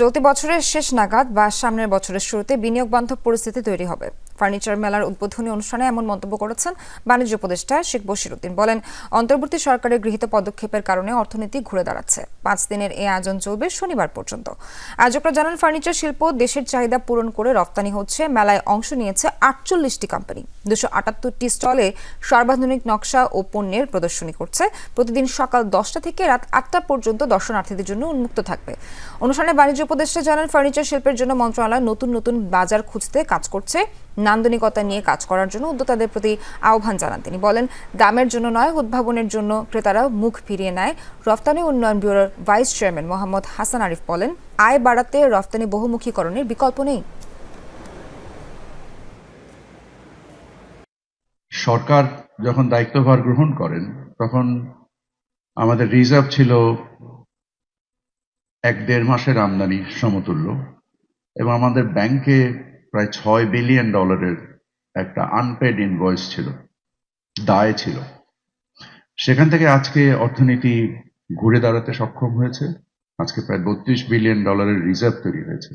চলতি বছরের শেষ নাগাদ বা সামনের বছরের শুরুতে বিনিয়োগ বান্ধব পরিস্থিতি তৈরি হবে। ফার্নিচার মেলার উদ্বোধনী অনুষ্ঠানে এমন মন্তব্য করেছেন বাণিজ্য উপদেষ্টা শেখ বশিরউদ্দিন। বলেন, অন্তর্বর্তী সরকারের গৃহীত পদক্ষেপের কারণে অর্থনীতি ঘুরে দাঁড়াচ্ছে। ৫ দিনের এই আয়োজন চলবে শনিবার পর্যন্ত। আয়োজকরা জানান, ফার্নিচার শিল্প দেশের চাহিদা পূরণ করে রপ্তানি হচ্ছে। মেলায় অংশ নিয়েছে ৪৮টি কোম্পানি। ২৭৮টি স্টলে সর্বাধুনিক নকশা ও পণ্যের প্রদর্শনী করছে। প্রতিদিন সকাল ১০টা থেকে রাত ৮টা পর্যন্ত দর্শনার্থীদের জন্য উন্মুক্ত থাকবে। অনুষ্ঠানে বাণিজ্য উপদেষ্টা জানান, ফার্নিচার শিল্পের জন্য মন্ত্রণালয় নতুন নতুন বাজার খুঁজতে কাজ করছে। নান্দনিকতা নিয়ে কাজ করার জন্য উদ্যোক্তাদের প্রতি আহ্বান জানান তিনি। বলেন, দামের জন্য নয়, উদ্ভাবনের জন্য ক্রেতারা মুখ ফিরিয়ে নেয়। রফতানি উন্নয়ন ব্যুরোর ভাইস চেয়ারম্যান মোহাম্মদ হাসান আরিফ বলেন, আয় বাড়াতে রফতানি বহুমুখীকরণের বিকল্প নেই। সরকার যখন দায়িত্বভার গ্রহণ করেন তখন আমাদের রিজার্ভ ছিল ১-১.৫ মাসের আমদানি সমতুল্য, এবং আমাদের ব্যাংকে প্রায় $৬ বিলিয়ন একটা আনপেড ইনভয়েস ছিল, দায় ছিল। সেখান থেকে আজকে অর্থনীতি ঘুরে দাঁড়াতে সক্ষম হয়েছে। আজকে প্রায় $৩২ বিলিয়ন রিজার্ভ তৈরি হয়েছে।